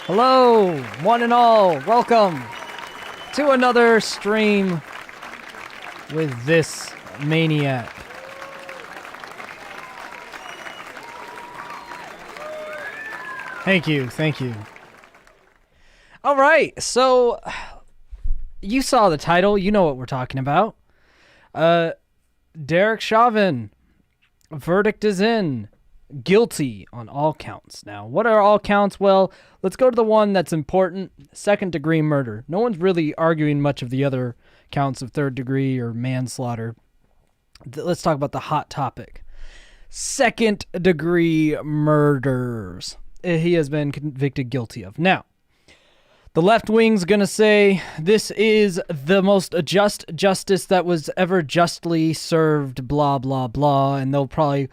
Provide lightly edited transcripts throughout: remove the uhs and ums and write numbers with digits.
Hello, one and all. Welcome to another stream with this maniac. Thank you. All right, so you saw the title. You know what we're talking about. Derek Chauvin. Verdict is in. Guilty on all counts. Now, what are all counts? Well, let's go to the one that's important. Second-degree murder. No one's really arguing much of the other counts of third degree or manslaughter. Let's talk about the hot topic. Second-degree murders. He has been convicted guilty of. Now, the left wing's going to say this is the most just justice that was ever justly served, blah, blah, blah, and they'll probably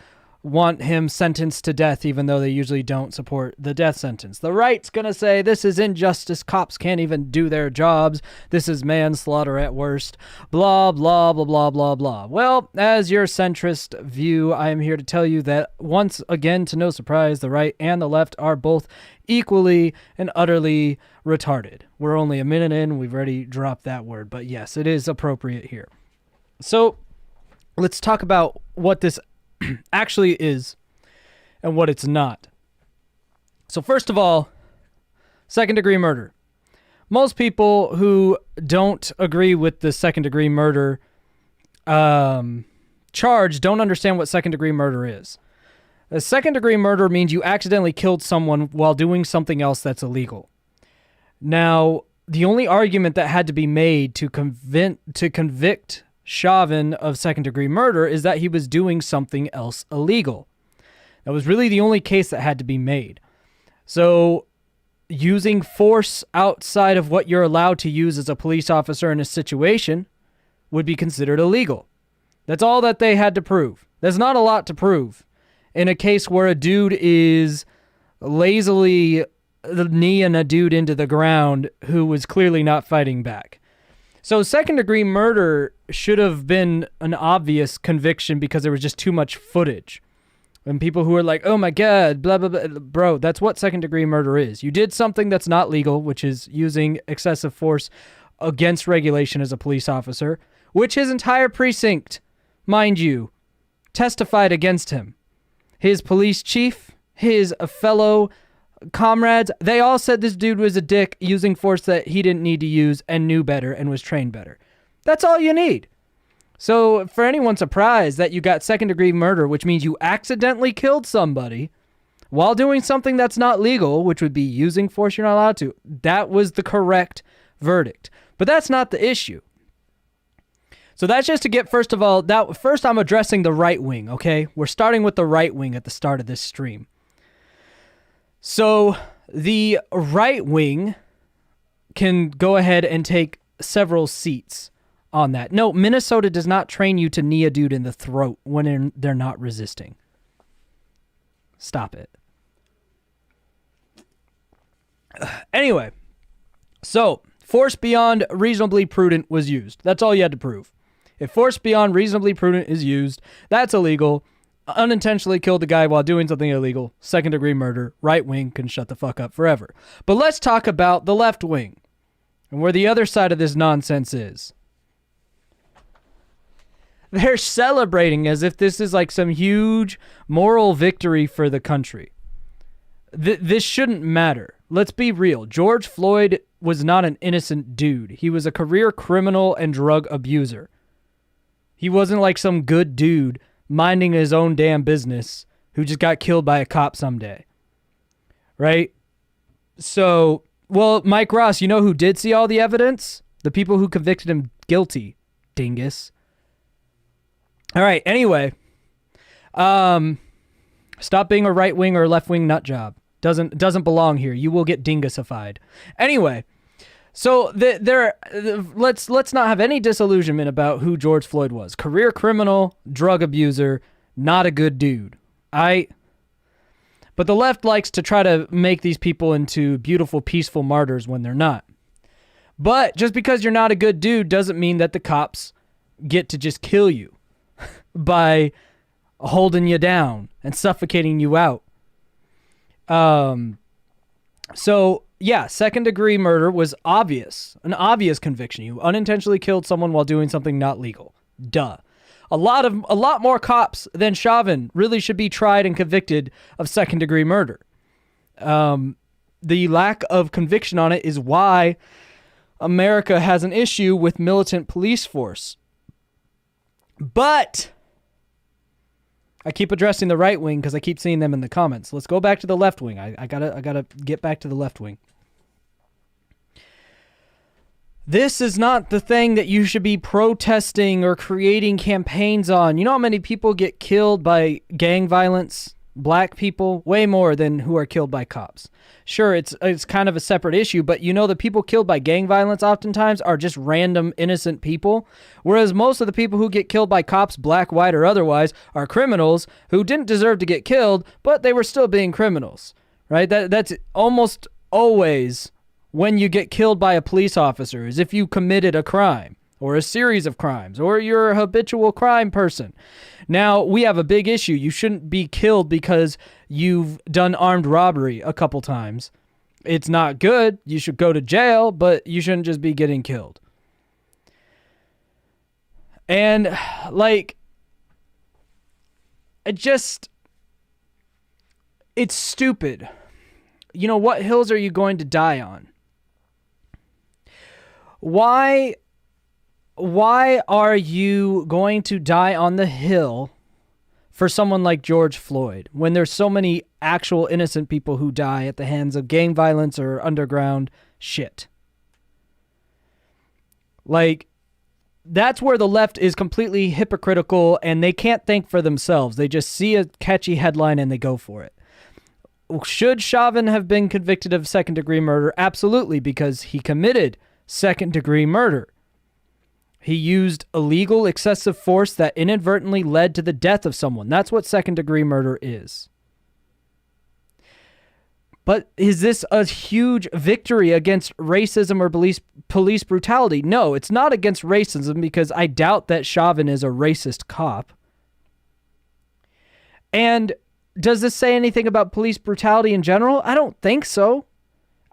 want him sentenced to death, even though they usually don't support the death sentence. The right's going to say this is injustice. Cops can't even do their jobs. This is manslaughter at worst. Blah, blah, blah, blah, blah, blah. Well, as your centrist view, I am here to tell you that once again, to no surprise, the right and the left are both equally and utterly retarded. We're only a minute in. We've already dropped that word, but yes, it is appropriate here. So let's talk about what this actually is and what it's not. So first of all, second-degree murder. Most people who don't agree with the second-degree murder charge don't understand what second-degree murder is. A second-degree murder means you accidentally killed someone while doing something else that's illegal. Now, the only argument that had to be made to convict Chauvin of second-degree murder is that he was doing something else illegal. That was really the only case that had to be made. So using force outside of what you're allowed to use as a police officer in a situation would be considered illegal. That's all that they had to prove. There's not a lot to prove in a case where a dude is lazily kneeing a dude into the ground who was clearly not fighting back. So second-degree murder should have been an obvious conviction because there was just too much footage. And people who are like, oh my God, blah, blah, blah. Bro, that's what second-degree murder is. You did something that's not legal, which is using excessive force against regulation as a police officer, which his entire precinct, mind you, testified against him. His police chief, his fellow comrades, they all said this dude was a dick using force that he didn't need to use and knew better and was trained better. That's all you need. So for anyone surprised that you got second-degree murder, which means you accidentally killed somebody while doing something that's not legal, which would be using force you're not allowed to, that was the correct verdict. But that's not the issue. So that's just to get, first of all, first I'm addressing the right wing, okay? We're starting with the right wing at the start of this stream. So the right wing can go ahead and take several seats on that. No, Minnesota does not train you to knee a dude in the throat when they're not resisting. Stop it. Anyway, so force beyond reasonably prudent was used. That's all you had to prove. If force beyond reasonably prudent is used, that's illegal. Unintentionally killed a guy while doing something illegal, second-degree murder, right wing can shut the fuck up forever. But let's talk about the left wing and where the other side of this nonsense is. They're celebrating as if this is like some huge moral victory for the country. This shouldn't matter. Let's be real. George Floyd was not an innocent dude. He was a career criminal and drug abuser. He wasn't like some good dude minding his own damn business who just got killed by a cop someday. Right? So, well, Mike Ross, you know who did see all the evidence? The people who convicted him guilty. Dingus. All right, anyway. Stop being a right wing or left wing nut job. Doesn't belong here. You will get dingusified. Anyway, so let's not have any disillusionment about who George Floyd was. Career criminal, drug abuser, not a good dude. But the left likes to try to make these people into beautiful, peaceful martyrs when they're not. But just because you're not a good dude doesn't mean that the cops get to just kill you by holding you down and suffocating you out. So yeah, second-degree murder was obvious, an obvious conviction. You unintentionally killed someone while doing something not legal. Duh. A lot more cops than Chauvin really should be tried and convicted of second-degree murder. The lack of conviction on it is why America has an issue with militant police force. But I keep addressing the right wing because I keep seeing them in the comments. Let's go back to the left wing. I gotta get back to the left wing. This is not the thing that you should be protesting or creating campaigns on. You know how many people get killed by gang violence? Black people, way more than who are killed by cops. Sure, it's kind of a separate issue, but you know the people killed by gang violence oftentimes are just random innocent people, whereas most of the people who get killed by cops, black, white, or otherwise, are criminals who didn't deserve to get killed, but they were still being criminals, right? That's almost always when you get killed by a police officer, is if you committed a crime or a series of crimes, or you're a habitual crime person. Now, we have a big issue. You shouldn't be killed because you've done armed robbery a couple times. It's not good. You should go to jail, but you shouldn't just be getting killed. And, like, it's stupid. You know, what hills are you going to die on? Why are you going to die on the hill for someone like George Floyd when there's so many actual innocent people who die at the hands of gang violence or underground shit? Like, that's where the left is completely hypocritical and they can't think for themselves. They just see a catchy headline and they go for it. Should Chauvin have been convicted of second-degree murder? Absolutely, because he committed second-degree murder. He used illegal excessive force that inadvertently led to the death of someone. That's what second-degree murder is. But is this a huge victory against racism or police brutality? No, it's not against racism because I doubt that Chauvin is a racist cop. And does this say anything about police brutality in general? I don't think so.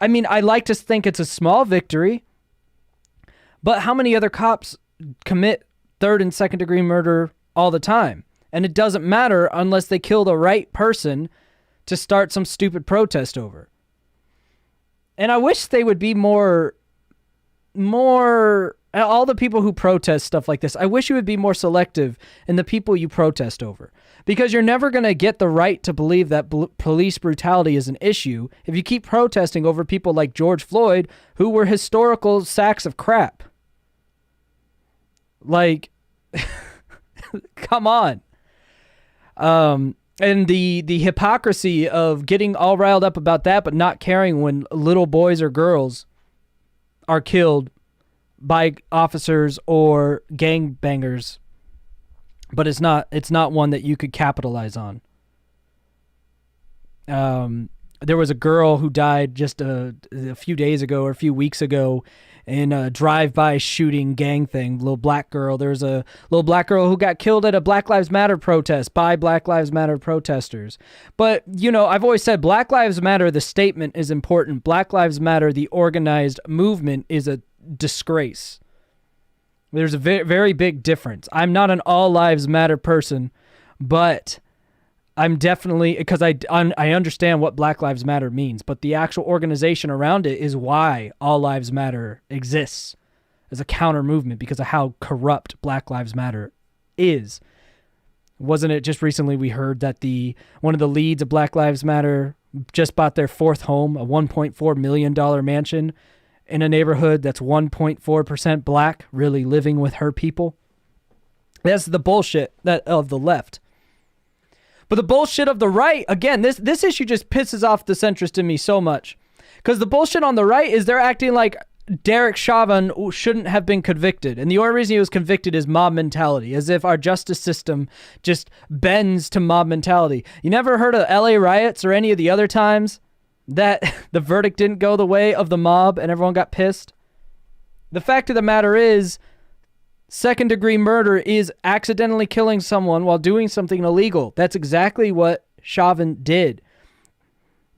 I mean, I like to think it's a small victory. But how many other cops commit third and second degree murder all the time? And it doesn't matter unless they kill the right person to start some stupid protest over. And I wish they would be more all the people who protest stuff like this, I wish you would be more selective in the people you protest over. Because you're never going to get the right to believe that police brutality is an issue if you keep protesting over people like George Floyd, who were historical sacks of crap. Like, come on. And the hypocrisy of getting all riled up about that, but not caring when little boys or girls are killed by officers or gangbangers. But it's not one that you could capitalize on. There was a girl who died just a few days ago or a few weeks ago in a drive-by shooting gang thing. Little black girl. There's a little black girl who got killed at a Black Lives Matter protest by Black Lives Matter protesters. But, you know, I've always said Black Lives Matter, the statement is important. Black Lives Matter, the organized movement, is a disgrace. There's a very big difference. I'm not an all lives matter person, but I'm definitely, because I understand what Black Lives Matter means, but the actual organization around it is why All Lives Matter exists as a counter movement because of how corrupt Black Lives Matter is. Wasn't it just recently we heard that one of the leads of Black Lives Matter just bought their fourth home, a $1.4 million mansion in a neighborhood that's 1.4% black, really living with her people? That's the bullshit of the left. But the bullshit of the right, again, this issue just pisses off the centrist in me so much. Because the bullshit on the right is they're acting like Derek Chauvin shouldn't have been convicted. And the only reason he was convicted is mob mentality, as if our justice system just bends to mob mentality. You never heard of LA riots or any of the other times that the verdict didn't go the way of the mob and everyone got pissed? The fact of the matter is, second-degree murder is accidentally killing someone while doing something illegal. That's exactly what Chauvin did.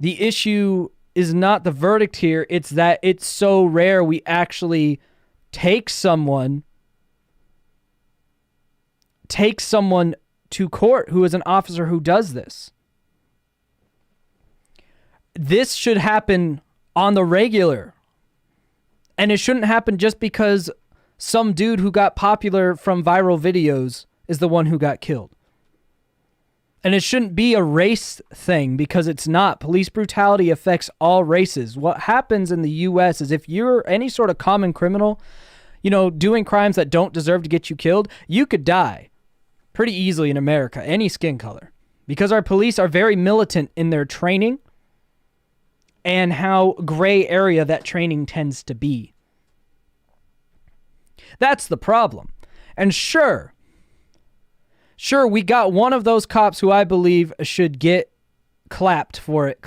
The issue is not the verdict here. It's that it's so rare we actually take someone to court who is an officer who does this. This should happen on the regular. And it shouldn't happen just because some dude who got popular from viral videos is the one who got killed. And it shouldn't be a race thing, because it's not. Police brutality affects all races. What happens in the U.S. is if you're any sort of common criminal, doing crimes that don't deserve to get you killed, you could die pretty easily in America, any skin color. Because our police are very militant in their training and how gray area that training tends to be. That's the problem. And sure, we got one of those cops who I believe should get clapped for it,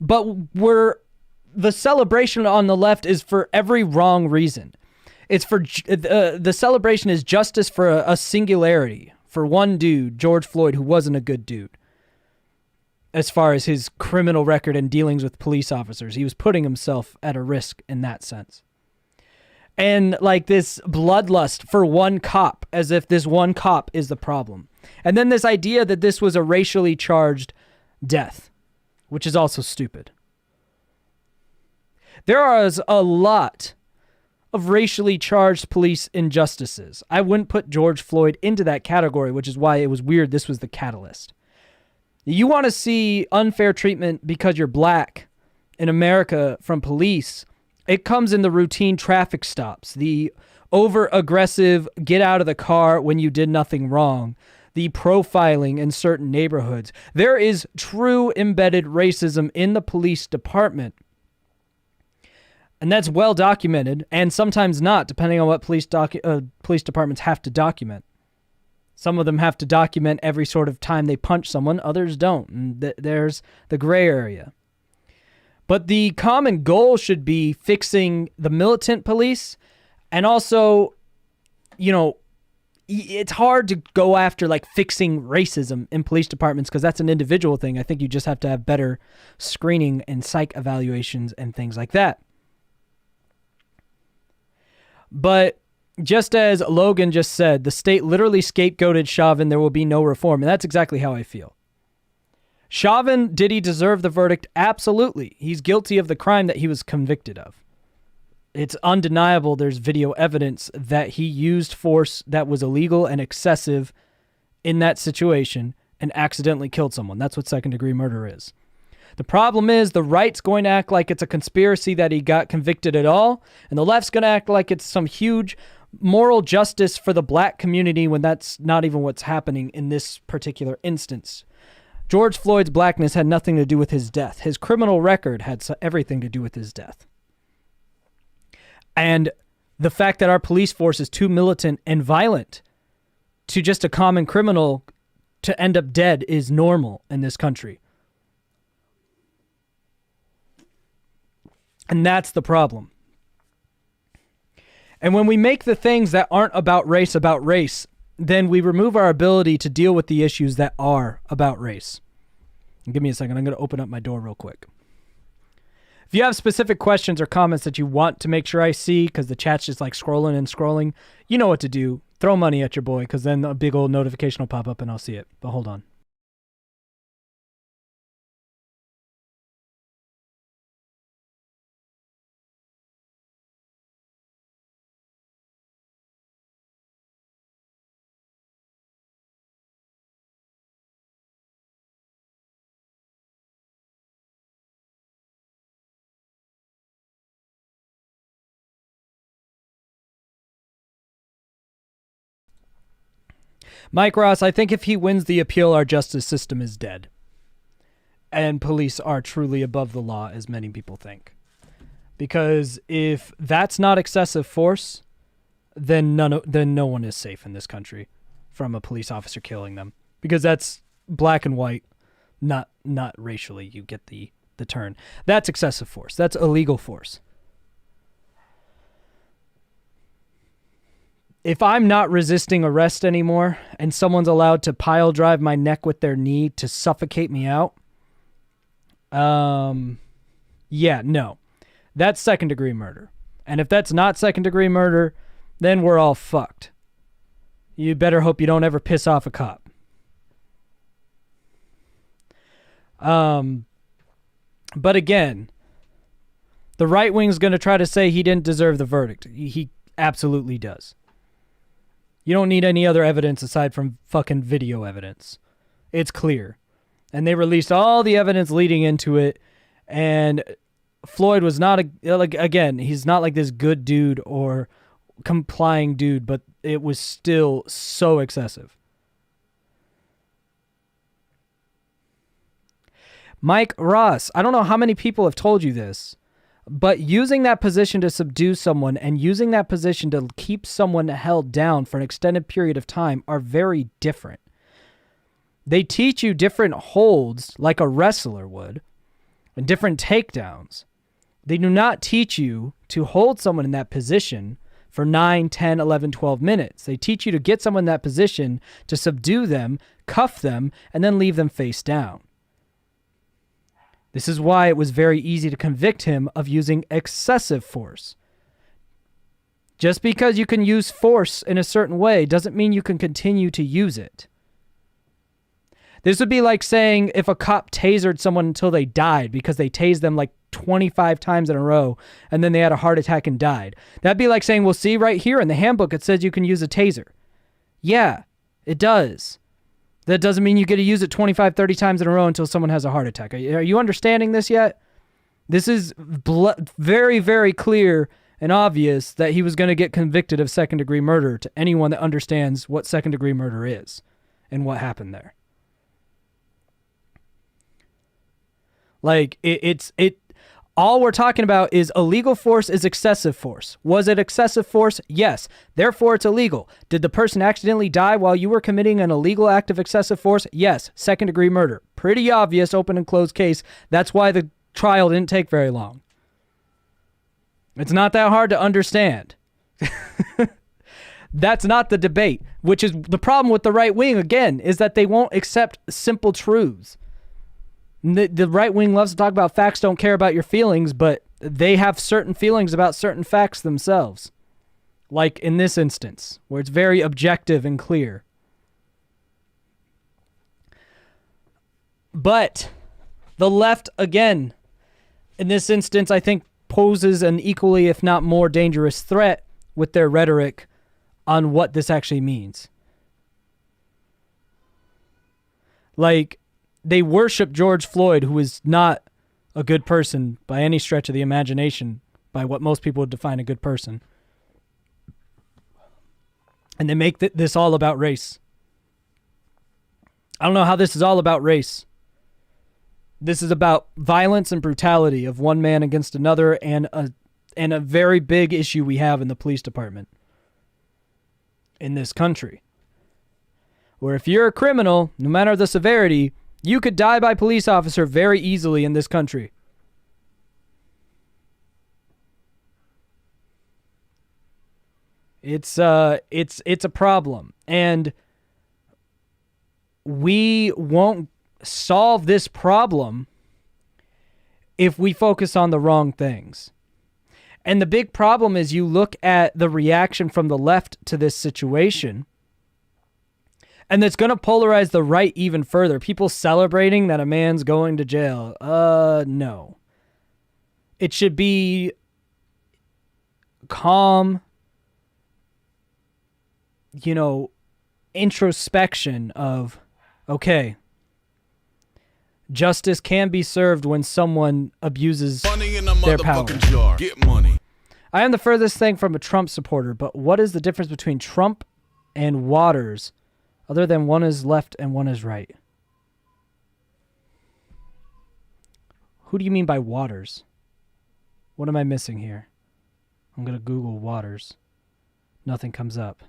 But the celebration on the left is for every wrong reason. It's for the celebration is justice for a singularity, for one dude, George Floyd, who wasn't a good dude. As far as his criminal record and dealings with police officers, he was putting himself at a risk in that sense. And like this bloodlust for one cop, as if this one cop is the problem. And then this idea that this was a racially charged death, which is also stupid. There is a lot of racially charged police injustices. I wouldn't put George Floyd into that category, which is why it was weird this was the catalyst. You want to see unfair treatment because you're black in America from police, it comes in the routine traffic stops, the over-aggressive get out of the car when you did nothing wrong, the profiling in certain neighborhoods. There is true embedded racism in the police department. And that's well documented, and sometimes not, depending on what police departments have to document. Some of them have to document every sort of time they punch someone, others don't. And there's the gray area. But the common goal should be fixing the militant police, and also, it's hard to go after like fixing racism in police departments because that's an individual thing. I think you just have to have better screening and psych evaluations and things like that. But just as Logan just said, the state literally scapegoated Chauvin, there will be no reform. And that's exactly how I feel. Chauvin, did he deserve the verdict? Absolutely. He's guilty of the crime that he was convicted of. It's undeniable. There's video evidence that he used force that was illegal and excessive in that situation and accidentally killed someone. That's what second-degree murder is. The problem is the right's going to act like it's a conspiracy that he got convicted at all, and the left's going to act like it's some huge moral justice for the black community when that's not even what's happening in this particular instance. George Floyd's blackness had nothing to do with his death. His criminal record had everything to do with his death. And the fact that our police force is too militant and violent to just a common criminal to end up dead is normal in this country. And that's the problem. And when we make the things that aren't about race, then we remove our ability to deal with the issues that are about race. And give me a second. I'm going to open up my door real quick. If you have specific questions or comments that you want to make sure I see, because the chat's just like scrolling and scrolling, you know what to do. Throw money at your boy, because then a big old notification will pop up and I'll see it. But hold on. Mike Ross, I think if he wins the appeal, our justice system is dead. And police are truly above the law, as many people think. Because if that's not excessive force, then no one is safe in this country from a police officer killing them. Because that's black and white, not racially. You get the turn. That's excessive force. That's illegal force. If I'm not resisting arrest anymore and someone's allowed to pile drive my neck with their knee to suffocate me out, Yeah, no. That's second-degree murder. And if that's not second-degree murder, then we're all fucked. You better hope you don't ever piss off a cop. But again, the right wing's going to try to say he didn't deserve the verdict. He absolutely does. You don't need any other evidence aside from fucking video evidence. It's clear. And they released all the evidence leading into it, and Floyd was not again, he's not like this good dude or complying dude, but it was still so excessive. Mike Ross, I don't know how many people have told you this, but using that position to subdue someone and using that position to keep someone held down for an extended period of time are very different. They teach you different holds like a wrestler would and different takedowns. They do not teach you to hold someone in that position for 9, 10, 11, 12 minutes. They teach you to get someone in that position, to subdue them, cuff them, and then leave them face down. This is why it was very easy to convict him of using excessive force. Just because you can use force in a certain way doesn't mean you can continue to use it. This would be like saying if a cop tasered someone until they died because they tased them like 25 times in a row and then they had a heart attack and died. That'd be like saying, well, see right here in the handbook, it says you can use a taser. Yeah, it does. That doesn't mean you get to use it 25, 30 times in a row until someone has a heart attack. Are you understanding this yet? This is very, very clear and obvious that he was going to get convicted of second-degree murder to anyone that understands what second-degree murder is and what happened there. Like, all we're talking about is illegal force is excessive force. Was it excessive force? Yes. Therefore, it's illegal. Did the person accidentally die while you were committing an illegal act of excessive force? Yes. Second-degree murder. Pretty obvious, open and closed case. That's why the trial didn't take very long. It's not that hard to understand. That's not the debate, which is the problem with the right wing, again, is that they won't accept simple truths. The right wing loves to talk about facts, don't care about your feelings, but they have certain feelings about certain facts themselves. Like in this instance, where it's very objective and clear. But the left, again, in this instance, I think poses an equally, if not more dangerous threat with their rhetoric on what this actually means. Like, they worship George Floyd, who is not a good person by any stretch of the imagination, by what most people would define a good person. And they make this all about race. I don't know how this is all about race. This is about violence and brutality of one man against another, and a very big issue we have in the police department in this country. Where if you're a criminal, no matter the severity, you could die by police officer very easily in this country. It's a problem, and we won't solve this problem if we focus on the wrong things. And the big problem is you look at the reaction from the left to this situation, and it's going to polarize the right even further. People celebrating that a man's going to jail. No. It should be calm, introspection of, okay, justice can be served when someone abuses their power. Get money. I am the furthest thing from a Trump supporter, but what is the difference between Trump and Waters other than one is left and one is right? Who do you mean by Waters? What am I missing here? I'm going to Google Waters. Nothing comes up.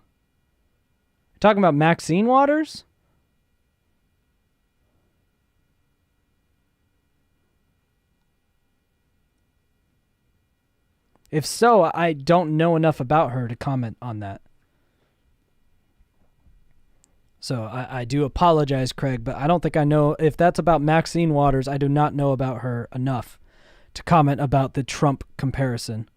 You're talking about Maxine Waters? If so, I don't know enough about her to comment on that. So I do apologize, Craig, but I don't think I know. If that's about Maxine Waters, I do not know about her enough to comment about the Trump comparison.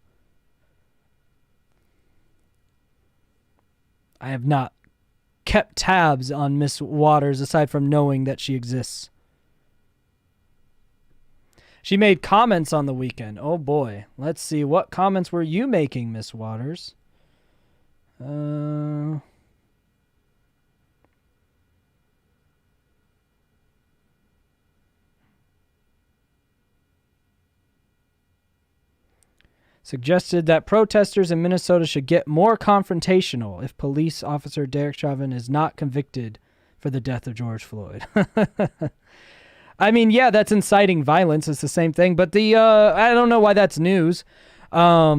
I have not kept tabs on Miss Waters aside from knowing that she exists. She made comments on the weekend. Oh boy. Let's see. What comments were you making, Miss Waters? Suggested that protesters in Minnesota should get more confrontational if police officer Derek Chauvin is not convicted for the death of George Floyd. I mean, yeah, that's inciting violence. It's the same thing. But I don't know why that's news. I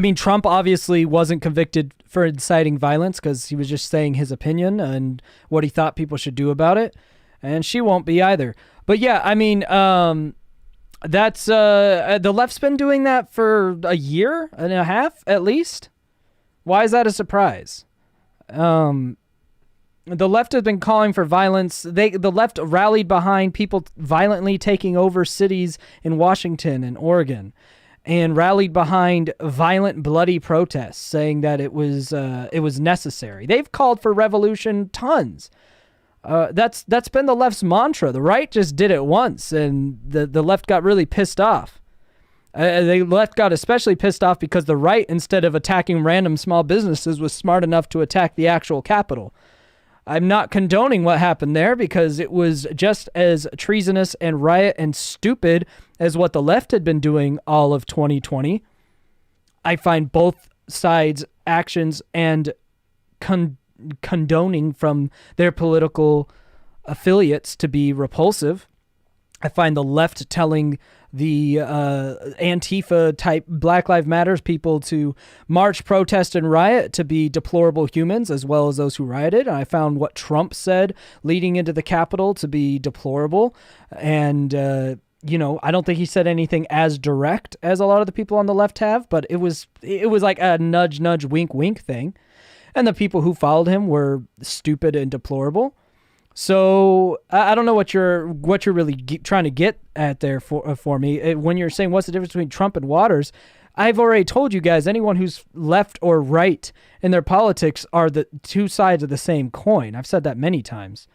mean, Trump obviously wasn't convicted for inciting violence because he was just saying his opinion and what he thought people should do about it. And she won't be either. But yeah, I mean, that's the left's been doing that for a year and a half at least. Why is that a surprise? The left has been calling for violence. The left rallied behind people violently taking over cities in Washington and Oregon, and rallied behind violent, bloody protests, saying that it was necessary. They've called for revolution tons. That's been the left's mantra. The right just did it once, and the left got really pissed off. The left got especially pissed off because the right, instead of attacking random small businesses, was smart enough to attack the actual Capitol. I'm not condoning what happened there because it was just as treasonous and riot and stupid as what the left had been doing all of 2020. I find both sides' actions and condoning from their political affiliates to be repulsive. I find the left telling the Antifa type Black Lives Matters people to march, protest, and riot to be deplorable humans, as well as those who rioted. And I found what Trump said leading into the Capitol to be deplorable. And, I don't think he said anything as direct as a lot of the people on the left have, but it was like a nudge, nudge, wink, wink thing. And the people who followed him were stupid and deplorable. So I don't know what you're really trying to get at there for me. When you're saying what's the difference between Trump and Waters, I've already told you guys, anyone who's left or right in their politics are the two sides of the same coin. I've said that many times.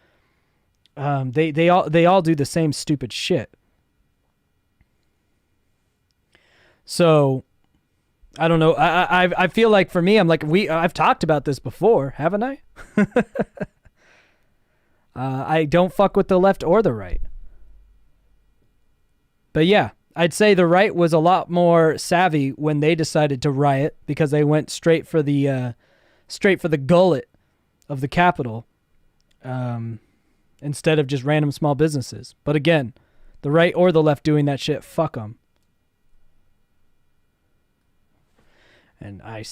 They all do the same stupid shit. So I don't know. I feel like for me, I'm like, I've talked about this before, haven't I? I don't fuck with the left or the right. But yeah, I'd say the right was a lot more savvy when they decided to riot because they went straight for the gullet of the Capitol, instead of just random small businesses. But again, the right or the left doing that shit, fuck them. And I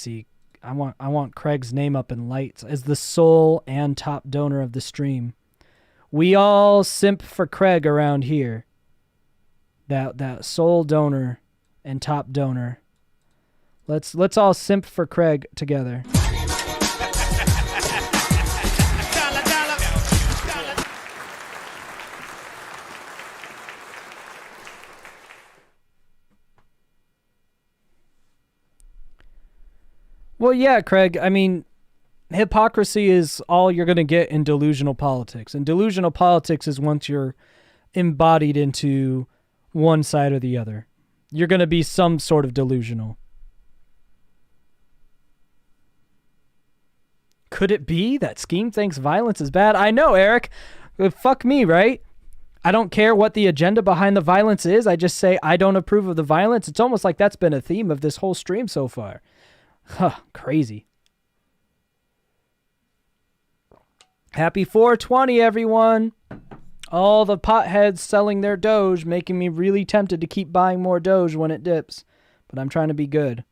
want Craig's name up in lights as the sole and top donor of the stream. We all simp for Craig around here. That sole donor and top donor. Let's all simp for Craig together. Well, yeah, Craig, I mean, hypocrisy is all you're going to get in delusional politics. And delusional politics is once you're embodied into one side or the other. You're going to be some sort of delusional. Could it be that Scheme thinks violence is bad? I know, Eric. Fuck me, right? I don't care what the agenda behind the violence is. I just say I don't approve of the violence. It's almost like that's been a theme of this whole stream so far. Huh, crazy. Happy 420, everyone. All the potheads selling their Doge, making me really tempted to keep buying more Doge when it dips. But I'm trying to be good.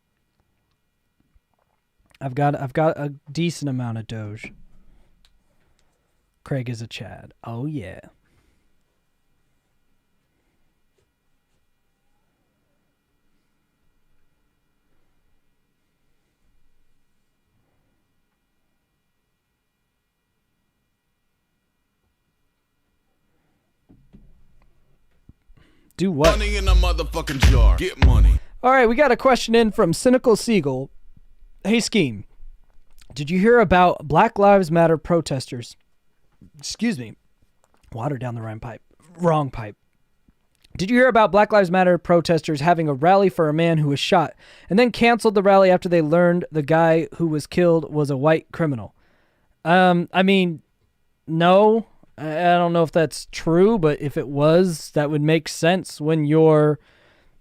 I've got a decent amount of Doge. Craig is a Chad. Oh, yeah. Do what? Money in a motherfucking jar. Get money. All right, we got a question in from Cynical Seagull. Hey, Scheme. Did you hear about Black Lives Matter protesters? Excuse me. Water down the wrong pipe. Did you hear about Black Lives Matter protesters having a rally for a man who was shot and then canceled the rally after they learned the guy who was killed was a white criminal? I mean, no. I don't know if that's true, but if it was, that would make sense when your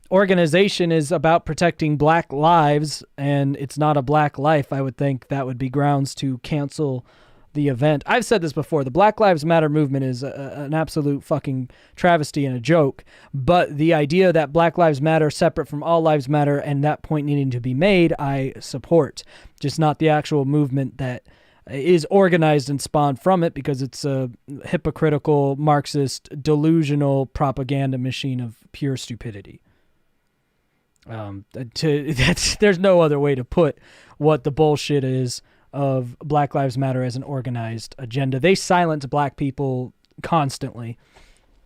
organization is about protecting black lives and it's not a black life. I would think that would be grounds to cancel the event. I've said this before. The Black Lives Matter movement is an absolute fucking travesty and a joke. But the idea that Black Lives Matter separate from all lives matter and that point needing to be made, I support. Just not the actual movement that is organized and spawned from it, because it's a hypocritical, Marxist, delusional propaganda machine of pure stupidity. There's no other way to put what the bullshit is of Black Lives Matter as an organized agenda. They silence black people constantly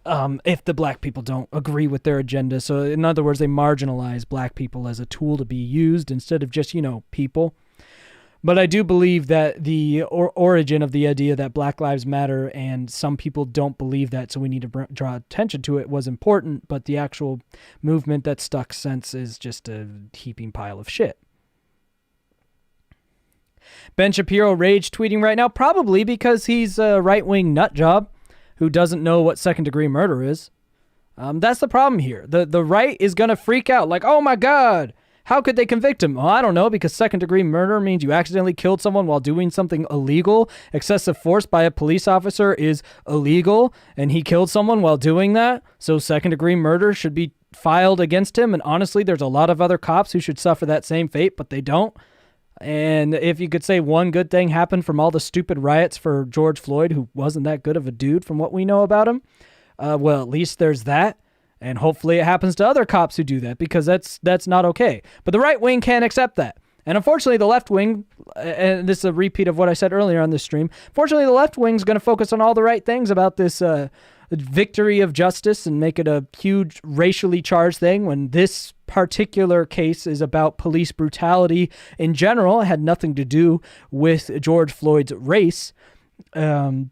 if the black people don't agree with their agenda. So in other words, they marginalize black people as a tool to be used instead of just, people. But I do believe that the origin of the idea that Black Lives Matter, and some people don't believe that, so we need to draw attention to it, was important. But the actual movement that stuck since is just a heaping pile of shit. Ben Shapiro rage tweeting right now, probably because he's a right-wing nut job who doesn't know what second-degree murder is. That's the problem here. The right is going to freak out like, oh my God, how could they convict him? Well, I don't know, because second-degree murder means you accidentally killed someone while doing something illegal. Excessive force by a police officer is illegal, and he killed someone while doing that. So second-degree murder should be filed against him. And honestly, there's a lot of other cops who should suffer that same fate, but they don't. And if you could say one good thing happened from all the stupid riots for George Floyd, who wasn't that good of a dude from what we know about him, well, at least there's that. And hopefully it happens to other cops who do that, because that's not okay. But the right wing can't accept that. And unfortunately, the left wing, and this is a repeat of what I said earlier on this stream, fortunately, the left wing is going to focus on all the right things about this victory of justice and make it a huge racially charged thing, when this particular case is about police brutality in general. It had nothing to do with George Floyd's race. So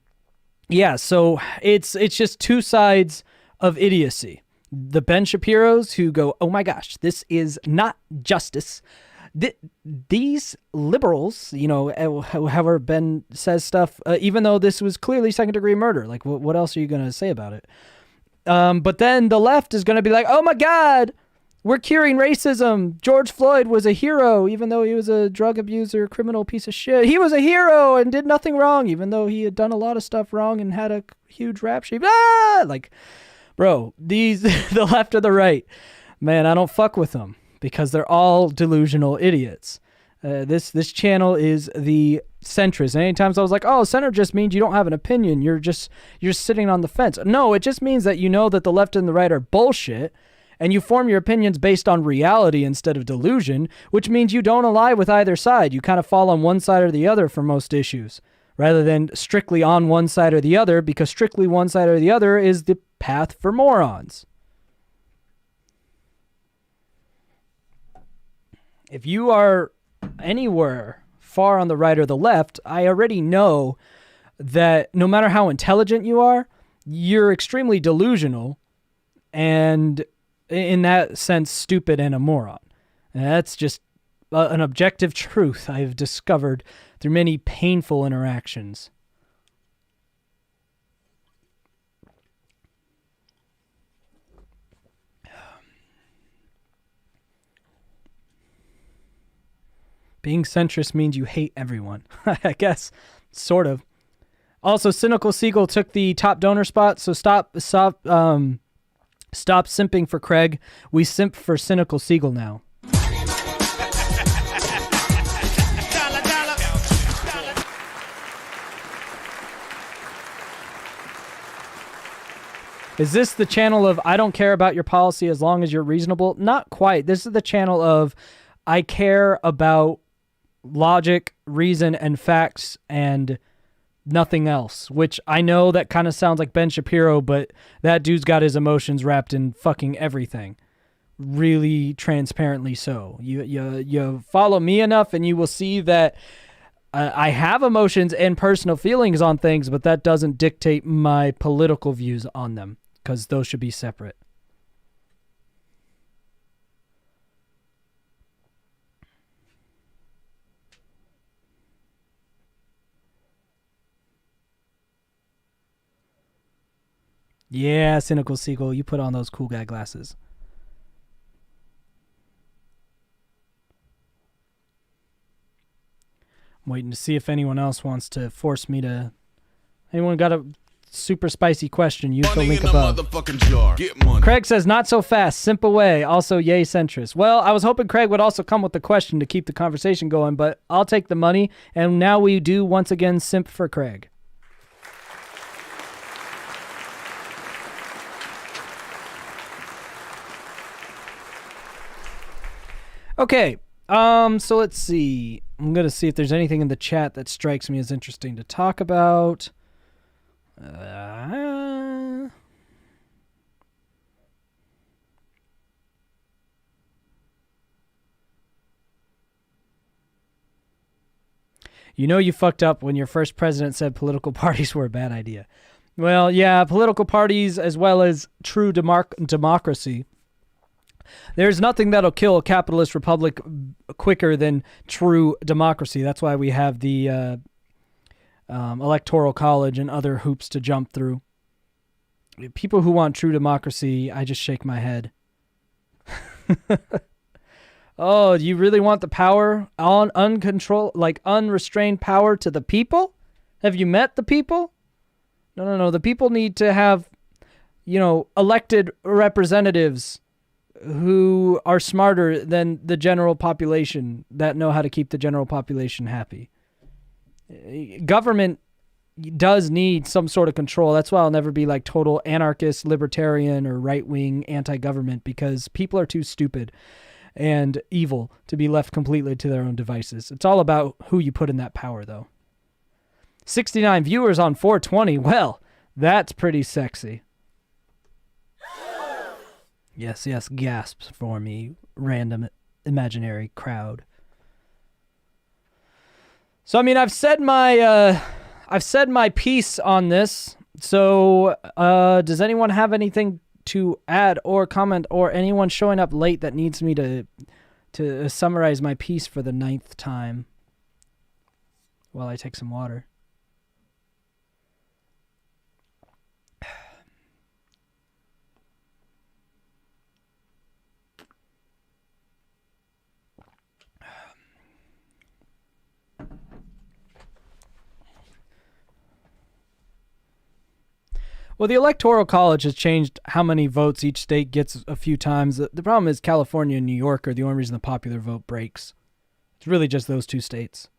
it's just two sides of idiocy. The Ben Shapiros who go, oh my gosh, this is not justice. These liberals, however Ben says stuff, even though this was clearly second-degree murder, like what else are you going to say about it? But then the left is going to be like, oh my God, we're curing racism. George Floyd was a hero, even though he was a drug abuser, criminal piece of shit. He was a hero and did nothing wrong, even though he had done a lot of stuff wrong and had a huge rap sheet. Bro, the left or the right, man, I don't fuck with them, because they're all delusional idiots. This channel is the centrist. And anytime I was like, oh, center just means you don't have an opinion. You're sitting on the fence. No, it just means that you know that the left and the right are bullshit, and you form your opinions based on reality instead of delusion, which means you don't ally with either side. You kind of fall on one side or the other for most issues, rather than strictly on one side or the other, because strictly one side or the other is the path for morons. If you are anywhere far on the right or the left, I already know that no matter how intelligent you are, you're extremely delusional and, in that sense, stupid and a moron. And that's just an objective truth I've discovered through many painful interactions. Being centrist means you hate everyone. I guess, sort of. Also, Cynical Seagull took the top donor spot, so stop simping for Craig. We simp for Cynical Seagull now. Is this the channel of I don't care about your policy as long as you're reasonable? Not quite. This is the channel of I care about logic, reason, and facts, and Nothing else, which I know that kind of sounds like Ben Shapiro, but that dude's got his emotions wrapped in fucking everything. Really transparently so. You follow me enough and you will see that I have emotions and personal feelings on things, but that doesn't dictate my political views on them, because those should be separate. Yeah, Cynical Seagull, you put on those cool guy glasses. I'm waiting to see if anyone else wants to force me to... Anyone got a super spicy question? Use the link above. Jar. Get money. Craig says, not so fast, simp away. Also, yay, centrist. Well, I was hoping Craig would also come with the question to keep the conversation going, but I'll take the money, and now we do once again simp for Craig. Okay, so let's see. I'm going to see if there's anything in the chat that strikes me as interesting to talk about. You know you fucked up when your first president said political parties were a bad idea. Well, yeah, political parties as well as true democracy. There's nothing that'll kill a capitalist republic quicker than true democracy. That's why we have the electoral college and other hoops to jump through. People who want true democracy, I just shake my head. Oh, do you really want the power on unrestrained power to the people? Have you met the people? No. The people need to have, elected representatives who are smarter than the general population, that know how to keep the general population happy. Government does need some sort of control. That's why I'll never be like total anarchist, libertarian, or right-wing anti-government, because people are too stupid and evil to be left completely to their own devices. It's all about who you put in that power, though. 69 viewers on 420. Well, that's pretty sexy. Yes, gasps for me, random imaginary crowd. So, I mean, I've said my piece on this. So, does anyone have anything to add or comment, or anyone showing up late that needs me to summarize my piece for the 9th time while I take some water? Well, the Electoral College has changed how many votes each state gets a few times. The problem is California and New York are the only reason the popular vote breaks. It's really just those two states.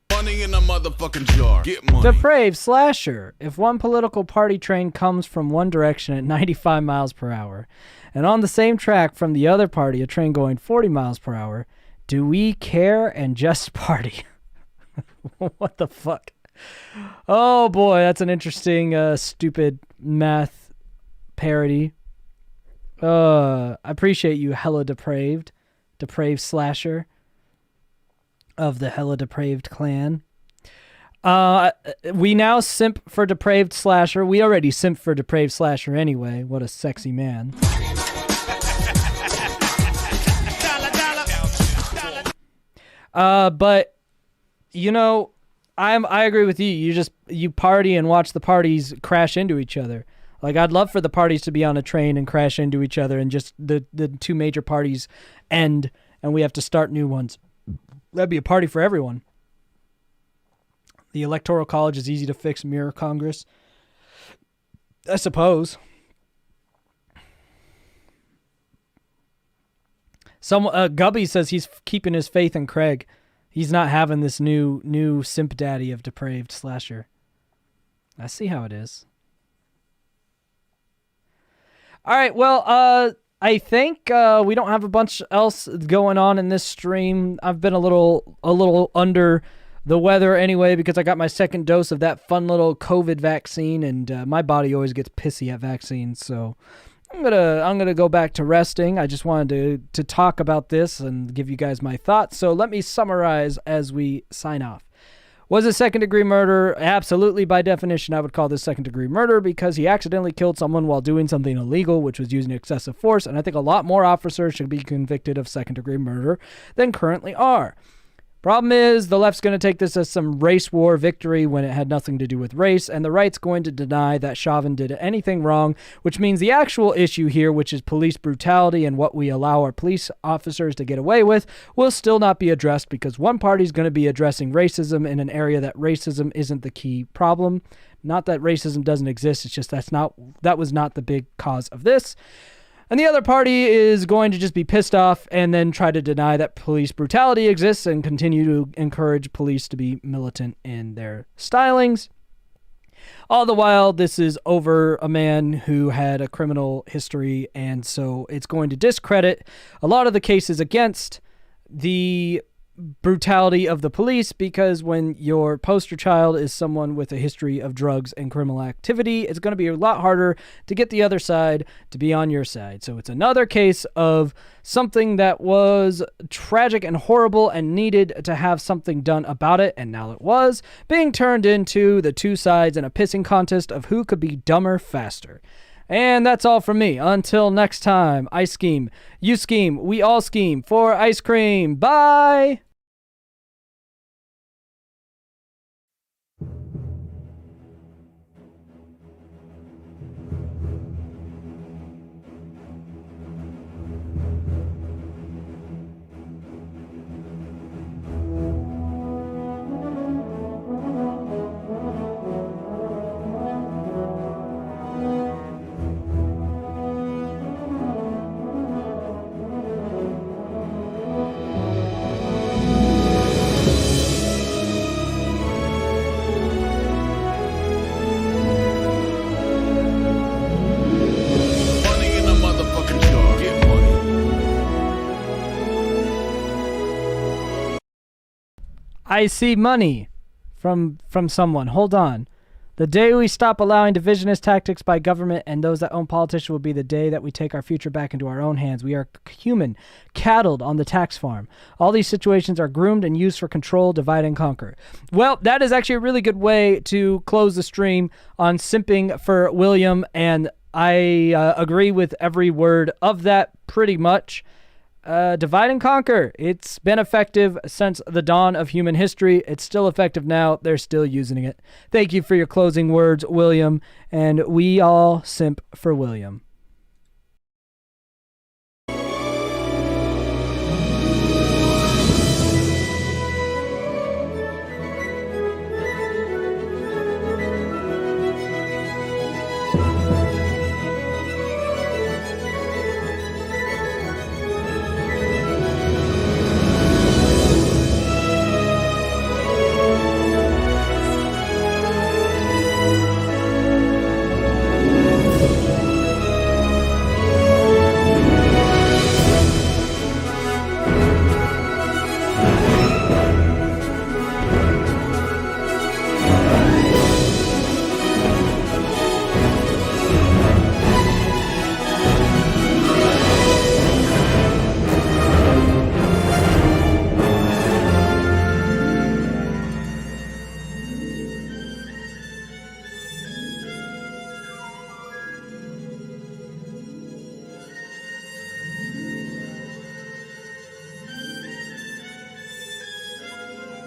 Money in a motherfucking jar. Get money. Depraved slasher. If one political party train comes from one direction at 95 miles per hour, and on the same track from the other party, a train going 40 miles per hour, do we care and just party? What the fuck? Oh boy, that's an interesting, stupid math parody. I appreciate you, hella depraved slasher of the hella depraved clan. We now simp for depraved slasher. We already simp for depraved slasher anyway. What a sexy man. But I agree with you. You party and watch the parties crash into each other. Like, I'd love for the parties to be on a train and crash into each other, and just the two major parties end and we have to start new ones. That'd be a party for everyone. The Electoral College is easy to fix. Mirror Congress, I suppose. Gubby says he's keeping his faith in Craig. He's not having this new simp daddy of depraved slasher. I see how it is. All right, well, I think we don't have a bunch else going on in this stream. I've been a little under the weather anyway because I got my second dose of that fun little COVID vaccine, and my body always gets pissy at vaccines, so I'm gonna go back to resting. I just wanted to talk about this and give you guys my thoughts. So let me summarize as we sign off. Was it second-degree murder? Absolutely, by definition, I would call this second-degree murder because he accidentally killed someone while doing something illegal, which was using excessive force, and I think a lot more officers should be convicted of second-degree murder than currently are. Problem is, the left's going to take this as some race war victory when it had nothing to do with race, and the right's going to deny that Chauvin did anything wrong, which means the actual issue here, which is police brutality and what we allow our police officers to get away with, will still not be addressed because one party's going to be addressing racism in an area that racism isn't the key problem. Not that racism doesn't exist, it's just that was not the big cause of this. And the other party is going to just be pissed off and then try to deny that police brutality exists and continue to encourage police to be militant in their stylings. All the while, this is over a man who had a criminal history, and so it's going to discredit a lot of the cases against the brutality of the police, because when your poster child is someone with a history of drugs and criminal activity, it's going to be a lot harder to get the other side to be on your side. So it's another case of something that was tragic and horrible and needed to have something done about it, and now it was being turned into the two sides in a pissing contest of who could be dumber faster. And that's all from me. Until next time, I scheme, you scheme, we all scheme for ice cream. Bye! I see money from someone. Hold on. The day we stop allowing divisionist tactics by government and those that own politicians will be the day that we take our future back into our own hands. We are human, cattled on the tax farm. All these situations are groomed and used for control, divide, and conquer. Well, that is actually a really good way to close the stream on simping for William, and I agree with every word of that pretty much. Divide and conquer. It's been effective since the dawn of human history. It's still effective now. They're still using it. Thank you for your closing words, William. And we all simp for William.